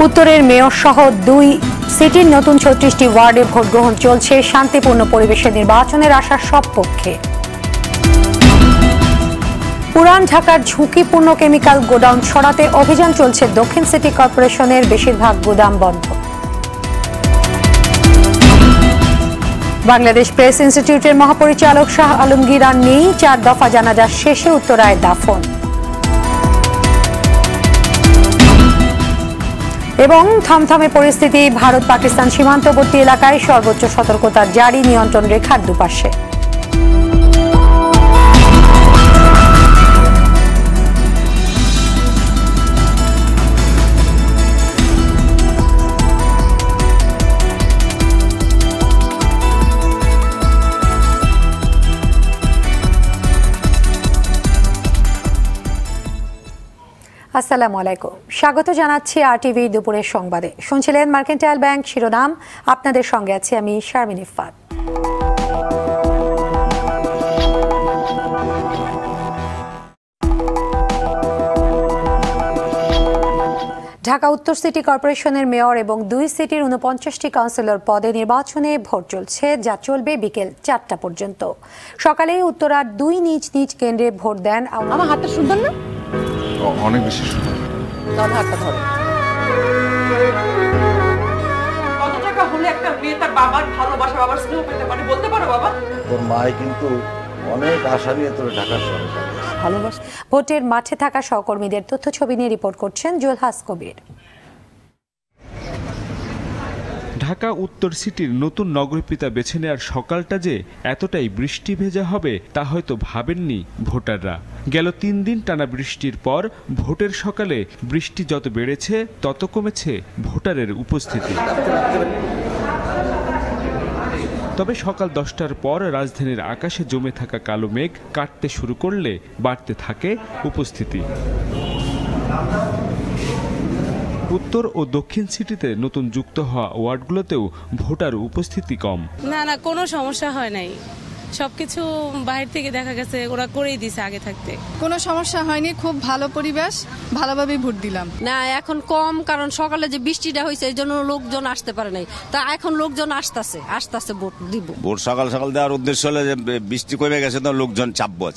উত্তরের মেয়র সহ 2 সিটির নতুন 36টি ওয়ার্ডে ভোট গ্রহণ চলছে। শান্তিপূর্ণ পরিবেশে নির্বাচনের আশা সব পক্ষে। পুরান ঢাকার ঝুঁকিপূর্ণ কেমিক্যাল গোডাউন সরাতে অভিযান চলছে। দক্ষিণ সিটি কর্পোরেশনের বেশিরভাগ গুদাম বন্ধ। বাংলাদেশ প্রেস ইনস্টিটিউটের মহাপরিচালক শাহ আলমগীর আর নেই। 4 দফা জানাজা শেষে উত্তরায় দাফন। এবং থমথমে পরিস্থিতি ভারত পাকিস্তান সীমান্তবর্তী এলাকায় সর্বোচ্চ সতর্কতা জারি, নিয়ন্ত্রণ রেখার দুপাশে। আসসালামু আলাইকুম, স্বাগত জানাচ্ছি RTV দুপুরের সংবাদে। শুনছিলেন মার্কেন্টাইল ব্যাংক শিরোনাম, আপনাদের সঙ্গে আছি আমি শারমিন ইফাত। ঢাকা উত্তর সিটি কর্পোরেশনের মেয়র এবং 2 সিটির 49টি কাউন্সিলর পদে নির্বাচনে ভোট চলছে, যা চলবে বিকেল 4টা পর্যন্ত। সকালে উত্তরার 2 নিজ নিজ কেন্দ্রে ভোট দেন। আমার হাতটা সুন্দর না? অনেক বেশি সুন্দর। তাহলে হাতটা ধরো। কত টাকা হলে একটা মেয়ে তার বাবার ভালোবাসা, বাবার স্নেহ পেতে পারে বলতে পারো বাবা? তোর মাই কিন্তু অনেক আশা নিয়ে তোর ঢাকা শহরে ভালোবাসা। ভোটের মাঠে থাকা সহকর্মীদের তথ্য ছবি নিয়ে রিপোর্ট করছেন জুলহাস কবির। ঢাকা উত্তর সিটির নতুন নগরপিতা বেছে নেওয়ার সকালটা যে এতটাই বৃষ্টি ভেজা হবে তা হয়তো ভাবেননি ভোটাররা। গেল 3 দিন টানা বৃষ্টির পর ভোটের সকালে বৃষ্টি যত বেড়েছে তত কমেছে ভোটারের উপস্থিতি। তবে সকাল 10টার পর রাজধানীর আকাশে জমে থাকা কালো মেঘ কাটতে শুরু করলে বাড়তে থাকে উপস্থিতি। উত্তর ও দক্ষিণ সিটিতে নতুন যুক্ত হওয়া ওয়ার্ডগুলোতেও ভোটার উপস্থিতি কম। না কোনো সমস্যা হয় নাই, সবকিছু বাইরে থেকে দেখা গেছে ওরা করেই দিছে আগে থাকতে। কোনো সমস্যা হয়নি, খুব ভালো পরিবেশ, ভালোভাবেই ভোট দিলাম। না এখন কম, কারণ সকালে যে বৃষ্টিটা হয়েছে এই জন্য লোকজন আসতে পারে নাই, তা এখন লোকজন আসতেছে ভোট দিব। ভোট সকাল সকাল দেওয়ার উদ্দেশ্য হলে যে বৃষ্টি কমে গেছে তো লোকজন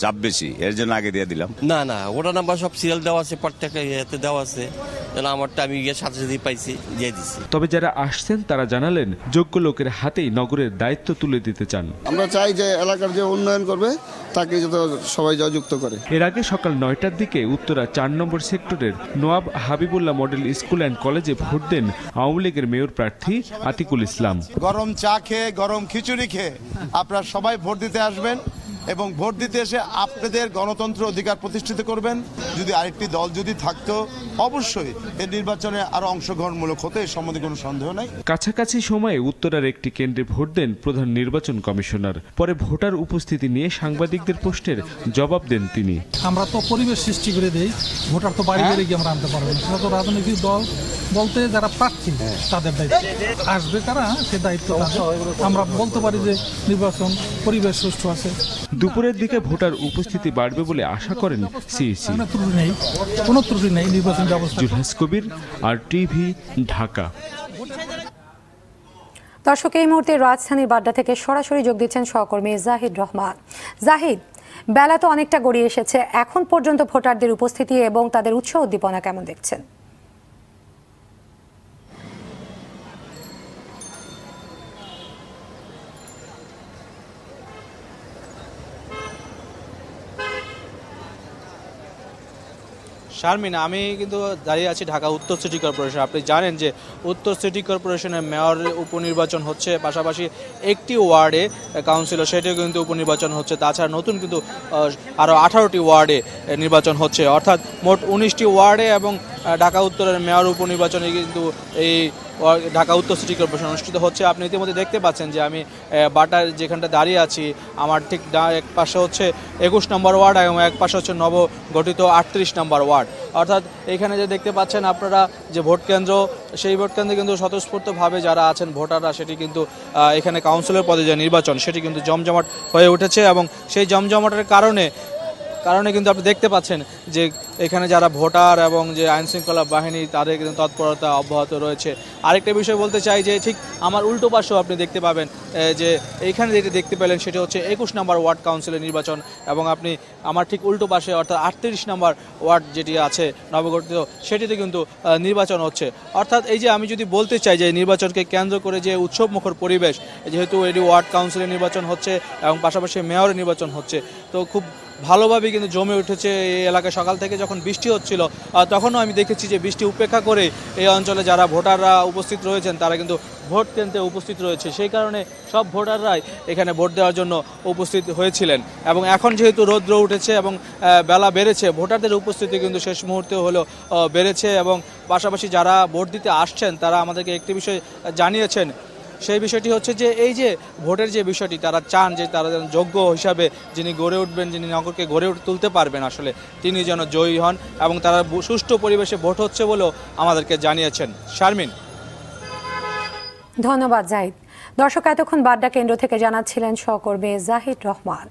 চাপ বেশি, এর জন্য আগে দিয়ে দিলাম। না ওটা নাম্বার সব সিরিয়াল দেওয়া আছে, প্রত্যেকটা ইয়েতে দেওয়া আছে, আমারটা আমি সাথে সাথে পাইছি, দিয়ে দিচ্ছি। তবে যারা আসছেন তারা জানালেন যোগ্য লোকের হাতেই নগরের দায়িত্ব তুলে দিতে চান। আমরা চাই যে এলাকার যে উন্নয়ন করবে তাকে যত সবাই যুক্ত করে। এর আগে সকাল 9টার দিকে উত্তরা 4 নম্বর সেক্টরের Nawab Habibullah model school and কলেজে ভোট দেন আওয়ামী লীগের মেয়র প্রার্থী আতিকুল ইসলাম। গরম চা খেয়ে, গরম খিচুড়ি খেয়ে আপনারা সবাই ভোট দিতে আসবেন এবং ভোট দিতে এসে আপনাদের গণতন্ত্র অধিকার প্রতিষ্ঠিত করবেন। যদি আরেকটি দল যদি থাকতো অবশ্যই এই নির্বাচনে আরো অংশগ্রহণমূলক হতে, এর সম্বন্ধে কোনো সন্দেহ নাই। কাছাকাছি সময়ে উত্তরার একটি কেন্দ্রে ভোট দেন প্রধান নির্বাচন কমিশনার। পরে ভোটার উপস্থিতি নিয়ে সাংবাদিকদের প্রশ্নের জবাব দেন তিনি। আমরা তো পরিবেশ সৃষ্টি করে দেই, ভোটার তো বাড়ি বাড়ি গিয়ে আমরা আনতে পারবো না। সেটা তো রাজনৈতিক দল বলতে যারা প্রার্থী তাদের দায়িত্ব, আসবে তারা সে দায়িত্ব। আমরা বলতে পারি যে নির্বাচন পরিবেশ সুষ্ঠু আছে। দুপুরের দিকে ভোটার উপস্থিতি বাড়বে বলে আশা করেন সিইসি। কোনো ত্রুটি নেই নির্বাচন ব্যবস্থা। জুলহাস কবির, RTV, ঢাকা। দর্শক, এই মুহূর্তে রাজধানীর বাড্ডা থেকে সরাসরি যোগ দিচ্ছেন সহকর্মী জাহিদ রহমান। জাহিদ, বেলা তো অনেকটা গড়িয়ে এসেছে, এখন পর্যন্ত ভোটারদের উপস্থিতি এবং তাদের উৎসাহ উদ্দীপনা কেমন দেখছেন? শারমিন, আমি কিন্তু দাঁড়িয়ে আছি ঢাকা উত্তর সিটি কর্পোরেশন। আপনি জানেন যে উত্তর সিটি কর্পোরেশনের মেয়র উপনির্বাচন হচ্ছে, পাশাপাশি একটি ওয়ার্ডে কাউন্সিলর সেটিও কিন্তু উপনির্বাচন হচ্ছে। তাছাড়া নতুন কিন্তু আরও 18টি ওয়ার্ডে নির্বাচন হচ্ছে, অর্থাৎ মোট 19টি ওয়ার্ডে এবং ঢাকা উত্তরের মেয়র উপনির্বাচনে কিন্তু এই ঢাকা উত্তর সিটি কর্পোরেশন অনুষ্ঠিত হচ্ছে। আপনি ইতিমধ্যে দেখতে পাচ্ছেন যে আমি বাটার যেখানটা দাঁড়িয়ে আছি, আমার ঠিক এক পাশে হচ্ছে 21 নম্বর ওয়ার্ড এবং এক পাশে হচ্ছে নবগঠিত 38 নম্বর ওয়ার্ড। অর্থাৎ এখানে যে দেখতে পাচ্ছেন আপনারা যে ভোট কেন্দ্র, সেই ভোট কেন্দ্রে কিন্তু স্বতঃস্ফূর্তভাবে যারা আছেন ভোটাররা, সেটি কিন্তু এখানে কাউন্সিলর পদে যে নির্বাচন সেটি কিন্তু জমজমাট হয়ে উঠেছে এবং সেই জমজমাটের কারণে কারণে কিন্তু আপনি দেখতে পাচ্ছেন যে এখানে যারা ভোটার এবং যে আইনশৃঙ্খলা বাহিনী তাদের কিন্তু তৎপরতা অব্যাহত রয়েছে। আরেকটা বিষয় বলতে চাই যে ঠিক আমার উল্টো পাশেও আপনি দেখতে পাবেন যে এইখানে যেটি দেখতে পেলেন সেটি হচ্ছে 21 নম্বর ওয়ার্ড কাউন্সিলের নির্বাচন, এবং আপনি আমার ঠিক উল্টো পাশে অর্থাৎ 38 নম্বর ওয়ার্ড যেটি আছে নবগঠিত সেটিতে কিন্তু নির্বাচন হচ্ছে। অর্থাৎ এই যে আমি যদি বলতে চাই যে নির্বাচনকে কেন্দ্র করে যে উৎসবমুখর পরিবেশ, যেহেতু এটি ওয়ার্ড কাউন্সিলের নির্বাচন হচ্ছে এবং পাশাপাশি মেয়রের নির্বাচন হচ্ছে, তো খুব ভালোভাবে কিন্তু জমে উঠেছে এই এলাকায়। সকাল থেকে যখন বৃষ্টি হচ্ছিল তখনও আমি দেখেছি যে বৃষ্টি উপেক্ষা করে এই অঞ্চলে যারা ভোটাররা উপস্থিত রয়েছেন তারা কিন্তু ভোট কেন্দ্রে উপস্থিত রয়েছে। সেই কারণে সব ভোটাররাই এখানে ভোট দেওয়ার জন্য উপস্থিত হয়েছিলেন, এবং এখন যেহেতু রৌদ্র উঠেছে এবং বেলা বেড়েছে, ভোটারদের উপস্থিতি কিন্তু শেষ মুহূর্তে হলেও বেড়েছে। এবং পাশাপাশি যারা ভোট দিতে আসছেন তারা আমাদেরকে একটি বিষয় জানিয়েছেন, সেই বিষয়টি হচ্ছে যে এই যে ভোটের যে বিষয়টি তারা চান যে তারা যেন যোগ্য হিসাবে যিনি গড়ে উঠবেন, যিনি নগরকে গড়ে তুলতে পারবেন আসলে তিনি যেন জয়ী হন, এবং তারা সুষ্ঠু পরিবেশে ভোট হচ্ছে বলেও আমাদেরকে জানিয়েছেন। শারমিন। ধন্যবাদ জাহিদ। দর্শক, এতক্ষণ বাড্ডা কেন্দ্র থেকে জানাচ্ছিলেন সহকর্মী জাহিদ রহমান।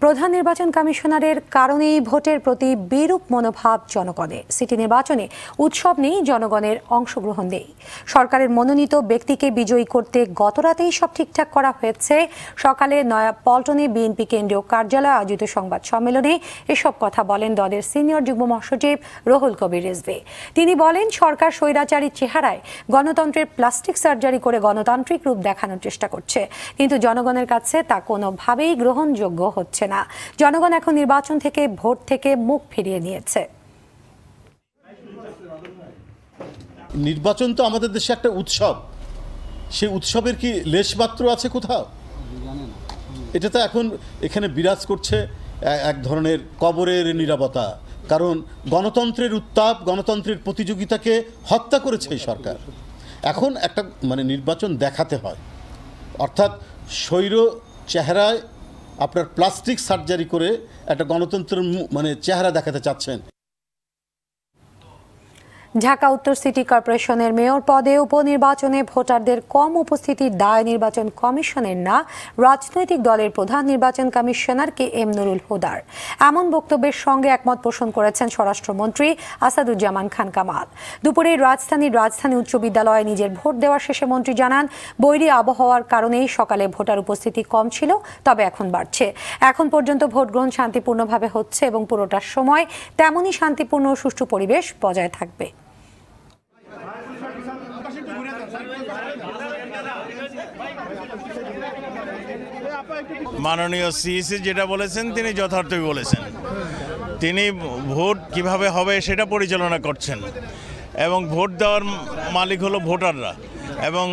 প্রধান নির্বাচন কমিশনারের কারণেই ভোটের প্রতি বিরূপ মনোভাব জনগণের। সিটি নির্বাচনে উৎসব নেই, জনগণের অংশগ্রহণ নেই। সরকারের মনোনীত ব্যক্তিকে বিজয়ী করতে গতরাতেই সব ঠিকঠাক করা হয়েছে। সকালে নয়াপল্টনে বিএনপি কেন্দ্রীয় কার্যালয়ে আয়োজিত সংবাদ সম্মেলনে এসব কথা বলেন দলের সিনিয়র যুগ্ম মহাসচিব রুহুল কবির রিজভী। তিনি বলেন, সরকার স্বৈরাচারী চেহারায় গণতন্ত্রের প্লাস্টিক সার্জারি করে গণতান্ত্রিক রূপ দেখানোর চেষ্টা করছে, কিন্তু জনগণের কাছে তা কোনোভাবেই গ্রহণযোগ্য হচ্ছে না। জনগণ এখন নির্বাচন থেকে, ভোট থেকে মুখ ফিরিয়ে নিয়েছে। নির্বাচন তো আমাদের দেশে একটা উৎসব, সেই উৎসবের কি লেশমাত্র আছে কোথাও? এটা তো এখন এখানে বিরাজ করছে এক ধরনের কবরের নীরবতা, কারণ গণতন্ত্রের উত্তাপ, গণতন্ত্রের প্রতিযোগিতাকে হত্যা করেছে এই সরকার। এখন একটা নির্বাচন দেখাতে হয়, অর্থাৎ স্বৈর চেহারায় আপনার প্লাস্টিক সার্জারি করে একটা গণতন্ত্রের চেহারা দেখাতে চাচ্ছেন। ঢাকা উত্তর সিটি কর্পোরেশনের মেয়র পদে উপনির্বাচনে ভোটারদের কম উপস্থিতির দায় নির্বাচন কমিশনের না, রাজনৈতিক দলের প্রধান নির্বাচন কমিশনার KM নুরুল হুদার। এমন বক্তব্যের সঙ্গে একমত পোষণ করেছেন স্বরাষ্ট্রমন্ত্রী আসাদুজ্জামান খান কামাল। দুপুরে রাজধানী উচ্চ বিদ্যালয়ে নিজের ভোট দেওয়ার শেষে মন্ত্রী জানান, বৈরী আবহাওয়ার কারণেই সকালে ভোটার উপস্থিতি কম ছিল, তবে এখন বাড়ছে। এখন পর্যন্ত ভোট গ্রহণ শান্তিপূর্ণভাবে হচ্ছে এবং পুরোটার সময় তেমনই শান্তিপূর্ণ ও সুষ্ঠু পরিবেশ বজায় থাকবে। মাননীয় সিইসি যেটা বলেছেন তিনি যথার্থই বলেছেন। তিনি ভোট কিভাবে হবে সেটা পরিচালনা করছেন, এবং ভোট দেওয়ার মালিক হলো ভোটাররা, এবং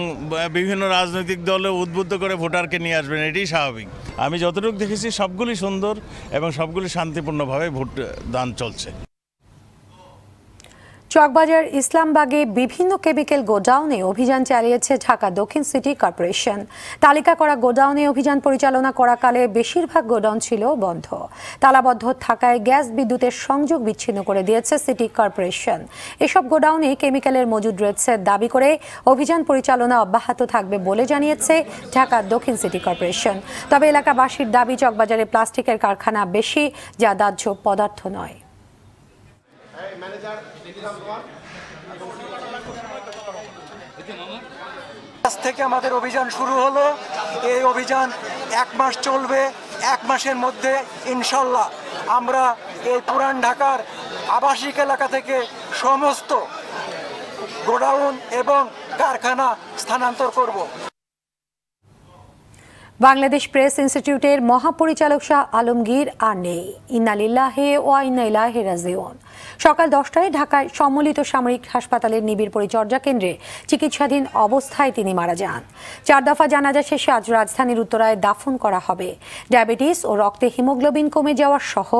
বিভিন্ন রাজনৈতিক দলে উদ্বুদ্ধ করে ভোটারকে নিয়ে আসবেন, এটাই স্বাভাবিক। আমি যতটুকু দেখেছি সবগুলি সুন্দর এবং সবগুলি শান্তিপূর্ণভাবে ভোট দান চলছে। চকবাজার ইসলামবাগে বিভিন্ন কেমিক্যাল গোডাউনে অভিযান চালিয়েছে ঢাকা দক্ষিণ সিটি কর্পোরেশন। তালিকা করা গোডাউনে অভিযান পরিচালনা করাকালে বেশিরভাগ গোডাউন ছিল বন্ধ। তালাবদ্ধ থাকায় গ্যাস বিদ্যুতের সংযোগ বিচ্ছিন্ন করে দিয়েছে সিটি কর্পোরেশন। এসব গোডাউনে কেমিক্যালের মজুদ রয়েছে দাবি করে অভিযান পরিচালনা অব্যাহত থাকবে বলে জানিয়েছে ঢাকা দক্ষিণ সিটি কর্পোরেশন। তবে এলাকাবাসীর দাবি, চকবাজারে প্লাস্টিকের কারখানা বেশি, যা দাহ্য পদার্থ নয়। আজ থেকে আমাদের অভিযান শুরু হলো। এই অভিযান 1 মাস চলবে। 1 মাসের মধ্যে ইনশাল্লাহ আমরা এই পুরান ঢাকার আবাসিক এলাকা থেকে সমস্ত গোডাউন এবং কারখানা স্থানান্তর করব। বাংলাদেশ প্রেস ইনস্টিটিউটের মহাপরিচালক শাহ আলমগীর আর নেই। ইন্না লিল্লাহি ওয়া ইন্না ইলাইহি রাজিউন। সকাল 10টায় ঢাকায় সম্মিলিত সামরিক হাসপাতালের নিবিড় পরিচর্যা কেন্দ্রে চিকিৎসাধীন অবস্থায় তিনি মারা যান। 4 দফা জানাজা শেষে আজ রাজধানীর উত্তরায় দাফন করা হবে। ডায়াবেটিস ও রক্তে হিমোগ্লোবিন কমে যাওয়ার সহ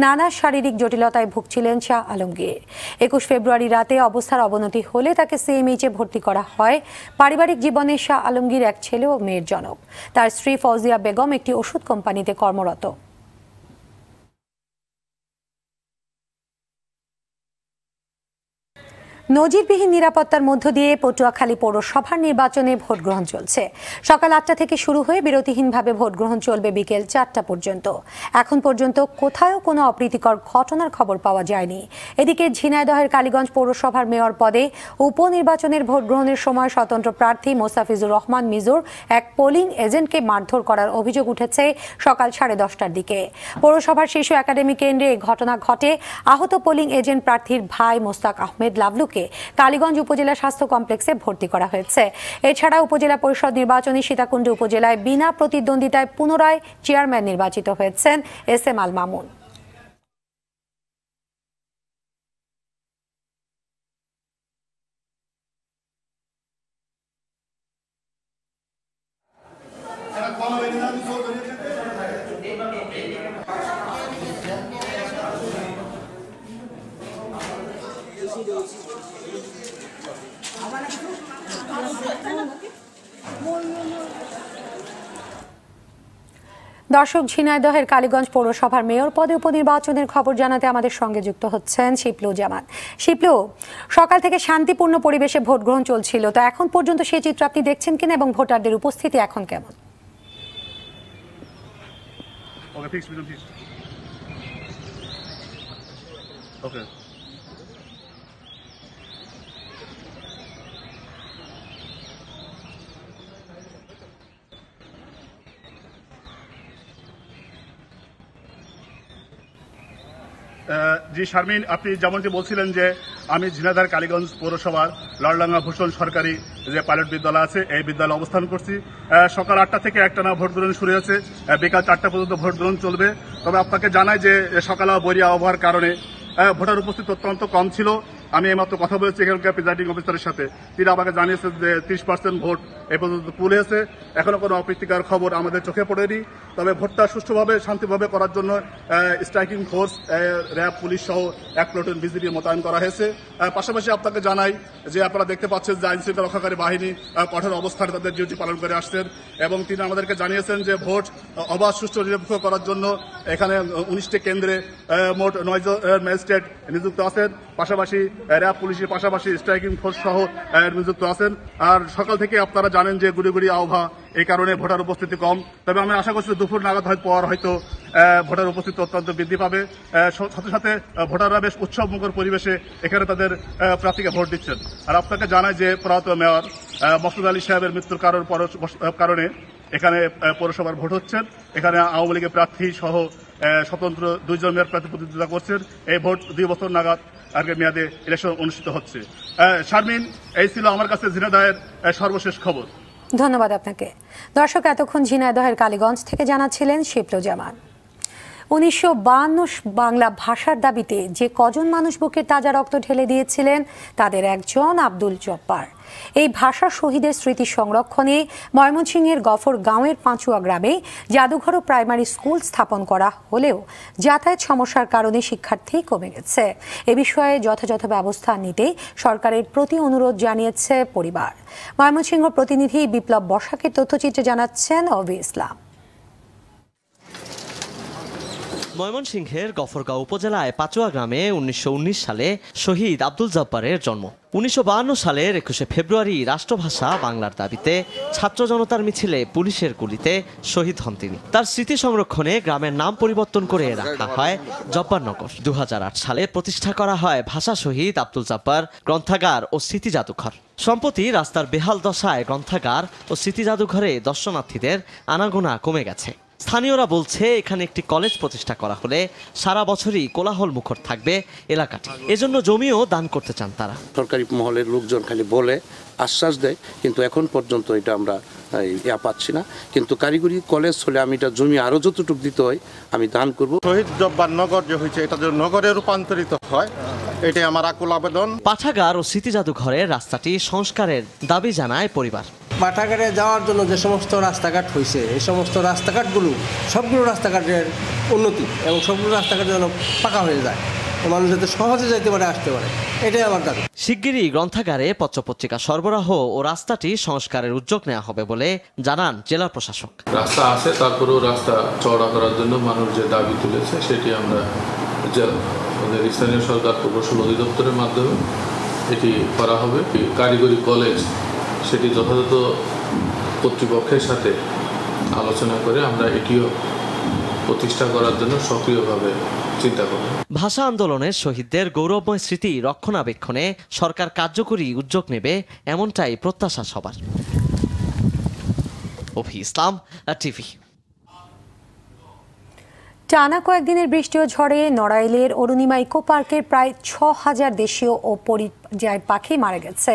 নানা শারীরিক জটিলতায় ভুগছিলেন শাহ আলমগীর। 21 ফেব্রুয়ারি রাতে অবস্থার অবনতি হলে তাকে সিএমএইচে ভর্তি করা হয়। পারিবারিক জীবনে শাহ আলমগীর এক ছেলে ও মেয়ের জনক। তার স্ত্রী ফৌজিয়া বেগম একটি ওষুধ কোম্পানিতে কর্মরত। নজিরবিহীন নিরাপত্তার মধ্য দিয়ে পটুয়াখালী পৌরসভার নির্বাচনে ভোট গ্রহণ চলছে। সকাল ৮টা থেকে শুরু হয়ে বিরতিহীনভাবে ভোট গ্রহণ চলবে বিকেল ৪টা পর্যন্ত। এখন পর্যন্ত কোথাও কোনো অপ্রীতিকর ঘটনার খবর পাওয়া যায়নি। এদিকে ঝিনাইদহের কালীগঞ্জ পৌরসভার মেয়র পদে উপনির্বাচনের ভোট গ্রহণের সময় স্বতন্ত্র প্রার্থী মোস্তাফিজুর রহমান মিজুর এক পোলিং এজেন্টকে মারধর করার অভিযোগ উঠেছে সকাল 10:30টার দিকে। পৌরসভার শিশু একাডেমি কেন্দ্রে এই ঘটনা ঘটে। আহত পোলিং এজেন্ট প্রার্থীর ভাই মোস্তাক আহমেদ লাভলুকে কালীগঞ্জ উপজেলা স্বাস্থ্য কমপ্লেক্সে ভর্তি করা হয়েছে। এছাড়া উপজেলা পরিষদ নির্বাচনে সীতাকুণ্ড উপজেলায় বিনা প্রতিদ্বন্দ্বিতায় পুনরায় চেয়ারম্যান নির্বাচিত হয়েছেন SM আল মামুন। দর্শক, ঝিনাইদহের কালীগঞ্জ পৌরসভার মেয়র পদে উপনির্বাচনের খবর জানাতে আমাদের সঙ্গে যুক্ত হচ্ছেন শিপলু জামান। শিপলু, সকাল থেকে শান্তিপূর্ণ পরিবেশে ভোট গ্রহণ চলছিল, তো এখন পর্যন্ত সেই চিত্র আপনি দেখছেন কিনা এবং ভোটারদের উপস্থিতি এখন কেমন? জি শারমিন, আপনি যেমনটি বলছিলেন যে আমি ঝিনাইদহ কালীগঞ্জ পৌরসভার লড়লাঙ্গা ভূষণ সরকারি যে পাইলট বিদ্যালয় আছে এই বিদ্যালয়ে অবস্থান করছি। সকাল 8টা থেকে একটানা ভোট গ্রহণ শুরু হয়েছে, বিকাল 4টা পর্যন্ত ভোট গ্রহণ চলবে। তবে আপনাকে জানাই যে সকালে বৈরী আবহাওয়ার কারণে ভোটার উপস্থিতি অত্যন্ত কম ছিল। আমি এইমাত্র কথা বলেছি এখানকার প্রিজাইডিং অফিসারের সাথে, তিনি আমাকে জানিয়েছেন যে 30% ভোট এ পর্যন্ত পুল হয়েছে। এখনো কোনো অপ্রীতিকর খবর আমাদের চোখে পড়েনি। তবে ভোটটা সুষ্ঠুভাবে শান্তিভাবে করার জন্য স্ট্রাইকিং ফোর্স, র্যাব, পুলিশ সহ 1 প্লাটুন বিজিবি মোতায়েন করা হয়েছে। পাশাপাশি আপনাকে জানাই যে আপনারা দেখতে পাচ্ছেন যে আইন শৃঙ্খলা রক্ষাকারী বাহিনী কঠোর অবস্থানে তাদের ডিউটি পালন করে আসছেন এবং তিনি আমাদেরকে জানিয়েছেন যে ভোট অবাধ সুষ্ঠু নিরপেক্ষ করার জন্য এখানে 19টি কেন্দ্রে মোট 9 জন ম্যাজিস্ট্রেট নিযুক্ত আছেন। পাশাপাশি র্যাব, পুলিশের পাশাপাশি স্ট্রাইকিং ফোর্স সহ নিযুক্ত আছেন। আর সকাল থেকে আপনারা জানেন যে গুড়ি আবহাওয়া, এই কারণে ভোটার উপস্থিতি কম। তবে আমি আশা করছি দুপুর নাগাদ পর হয়তো ভোটার উপস্থিতি অত্যন্ত বৃদ্ধি পাবে। সাথে সাথে ভোটাররা বেশ উৎসবমুখর পরিবেশে এখানে তাদের প্রার্থীকে ভোট দিচ্ছেন। আর আপনাকে জানাই যে প্রয়াত মেয়র মকসুদ আলী সাহেবের মৃত্যুর কারণে এখানে পৌরসভার ভোট হচ্ছেন। এখানে আওয়ামী লীগের প্রার্থী সহ স্বতন্ত্র 2 জন মেয়র প্রার্থী প্রতিদ্বন্দ্বিতা করছেন। এই ভোট 2 বছর নাগাদ আগে মেয়াদে ইলেকশন অনুষ্ঠিত হচ্ছে। শারমিন, এই ছিল আমার কাছে ঝিনাইদহের সর্বশেষ খবর। ধন্যবাদ আপনাকে। দর্শক, এতক্ষণ ঝিনাইদহের কালীগঞ্জ থেকে জানাচ্ছিলেন শিপলু জামান। 1952 বাংলা ভাষার দাবিতে যে কজন মানুষ বুকের তাজা রক্ত ঢেলে দিয়েছিলেন তাদের একজন আব্দুল জব্বার। এই ভাষা শহীদের স্মৃতি সংরক্ষণে ময়মনসিংহের গফরগাঁওয়ের পাঁচুয়া গ্রামে জাদুঘর ও প্রাইমারি স্কুল স্থাপন করা হলেও যাতায়াত সমস্যার কারণে শিক্ষার্থী কমে গেছে। এ বিষয়ে যথাযথ ব্যবস্থা নিতে সরকারের প্রতি অনুরোধ জানিয়েছে পরিবার। ময়মনসিংহ প্রতিনিধি বিপ্লব বসাকের তথ্যচিত্রে জানাচ্ছেন অভি ইসলাম। ময়মনসিংহের গফরগাঁও উপজেলায় পাচুয়া গ্রামে 1919 সালে শহীদ আব্দুল জব্বারের জন্ম। 1952 সালের 21শে ফেব্রুয়ারি রাষ্ট্রভাষা বাংলার দাবিতে ছাত্র জনতার মিছিলে পুলিশের গুলিতে শহীদ হন তিনি। তার স্মৃতি সংরক্ষণে গ্রামের নাম পরিবর্তন করে রাখা হয় জব্বারনগর। 2008 সালে প্রতিষ্ঠা করা হয় ভাষা শহীদ আব্দুল জব্বার গ্রন্থাগার ও স্মৃতি জাদুঘর। সম্প্রতি রাস্তার বেহাল দশায় গ্রন্থাগার ও স্মৃতি জাদুঘরে দর্শনার্থীদের আনাগোনা কমে গেছে। স্থানীয়রা বলছে এখানে একটি কলেজ প্রতিষ্ঠা করা হলে সারা বছরই কোলাহল মুখর থাকবে এলাকাটি। এজন্য জমিও দান করতে চান তারা। সরকারি মহলের লোকজন খালি বলে আশ্বাস দেয়, কিন্তু এখন পর্যন্ত এটা আমরা পাচ্ছি না। কিন্তু কারিগরি কলেজ হলে আমি এটা জমি আরো যতটুকু দিতে হয় আমি দান করব। শহীদ জব্বার নগর যে হয়েছে এটা যেন নগরে রূপান্তরিত হয়, এটাই আমার আকুল আবেদন। পাঠাগার ও স্মৃতি জাদুঘরের রাস্তাটি সংস্কারের দাবি জানায় পরিবার। পাঠাগারে যাওয়ার জন্য যে সমস্ত রাস্তাঘাট হয়েছে এই সমস্ত রাস্তাঘাটগুলো সবগুলো রাস্তাঘাটের উন্নতি এবং সবগুলো রাস্তাঘাট যেন পাকা হয়ে যায়, মানুষ যাতে সহজে যাইতে পারে, আসতে পারে, এটাই আমার দাবি। শিগগিরই গ্রন্থাগারে পত্রপত্রিকা সরবরাহ ও রাস্তাটি সংস্কারের উদ্যোগ নেওয়া হবে বলে জানান জেলা প্রশাসক। রাস্তা আছে, তারপরেও রাস্তা চওড়া করার জন্য মানুষ যে দাবি তুলেছে সেটি আমরা স্থানীয় সরকার প্রকৌশল অধিদপ্তরের মাধ্যমে এটি করা হবে। কারিগরি কলেজ সেটি যথাযথ কর্তৃপক্ষের সাথে আলোচনা করে আমরা এটিও প্রতিষ্ঠা করার জন্য সক্রিয়ভাবে চিন্তা করব। ভাষা আন্দোলনের শহীদদের গৌরবময় স্মৃতি রক্ষণাবেক্ষণে সরকার কার্যকরী উদ্যোগ নেবে, এমনটাই প্রত্যাশা সবার। অভি ইসলাম, টিভি। টানা কয়েকদিনের বৃষ্টি ও ঝড়ে নড়াইলের অরুণিমা ইকো পার্কের প্রায় ৬,০০০ দেশীয় ও পরিযায়ী পাখি মারা গেছে।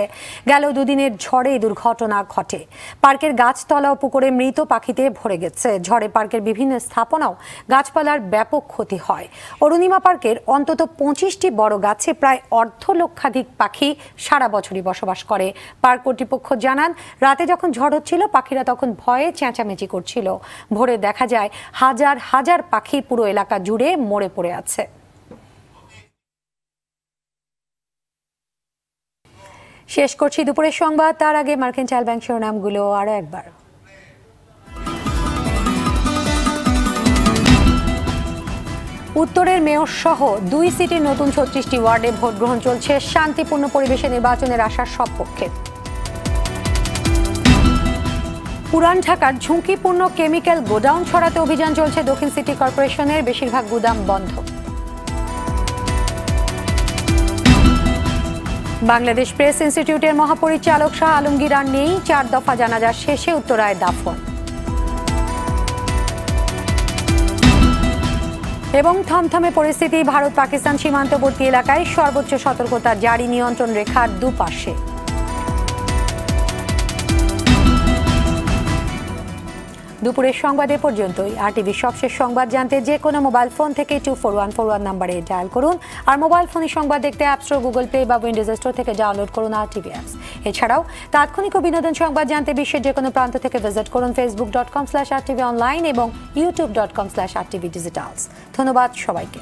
গেল দুদিনের ঝড়ে দুর্ঘটনা ঘটে। পার্কের গাছতলা ও পুকুরে মৃত পাখিতে ভরে গেছে। ঝড়ে পার্কের বিভিন্ন স্থাপনাও গাছপালার ব্যাপক ক্ষতি হয়। অরুণিমা পার্কের অন্তত ২৫টি বড় গাছে প্রায় ১,৫০,০০০ পাখি সারা বছরই বসবাস করে। পার্ক কর্তৃপক্ষ জানান, রাতে যখন ঝড় হচ্ছিল পাখিরা তখন ভয়ে চেঁচামেচি করছিল। ভোরে দেখা যায় হাজার হাজার পাখি পুরো এলাকা জুড়ে মরে পড়ে আছে। শেষ করছি দুপুরের সংবাদ, তার আগে মার্কেন্টাইল ব্যাংক শিরোনামগুলো আরো একবার। উত্তরের মেয়র সহ 2 সিটির নতুন 36টি ওয়ার্ডে ভোট গ্রহণ চলছে। শান্তিপূর্ণ পরিবেশে নির্বাচনের আশা সব পক্ষে। পুরান ঢাকার ঝুঁকিপূর্ণ কেমিক্যাল গোডাউন ছড়াতে অভিযান চলছে দক্ষিণ সিটি কর্পোরেশনের, বেশিরভাগ গুদাম বন্ধ। বাংলাদেশ প্রেস ইনস্টিটিউটের মহাপরিচালক শাহ আলমগীর আর নেই। 4 দফা জানাজা শেষে উত্তরায় দাফন। এবং থমথমে পরিস্থিতি ভারত পাকিস্তান সীমান্তবর্তী এলাকায়, সর্বোচ্চ সতর্কতা জারি নিয়ন্ত্রণ রেখার দুপাশে। দুপুরের সংবাদ এ পর্যন্তই। আর টিভির সবশেষ সংবাদ জানতে যে কোনো মোবাইল ফোন থেকে 24141 নম্বরে ডায়াল করুন। আর মোবাইল ফোনে সংবাদ দেখতে অ্যাপ স্টোর, গুগল প্লে বা উইন্ডোজ স্টোর থেকে ডাউনলোড করুন আর টিভি অ্যাপস। এছাড়াও তাৎক্ষণিক ও বিনোদন সংবাদ জানতে বিশ্বের যে কোনো প্রান্ত থেকে ভিজিট করুন facebook.com/rtvonline এবং youtube.com/rtvdigitals। ধন্যবাদ সবাইকে।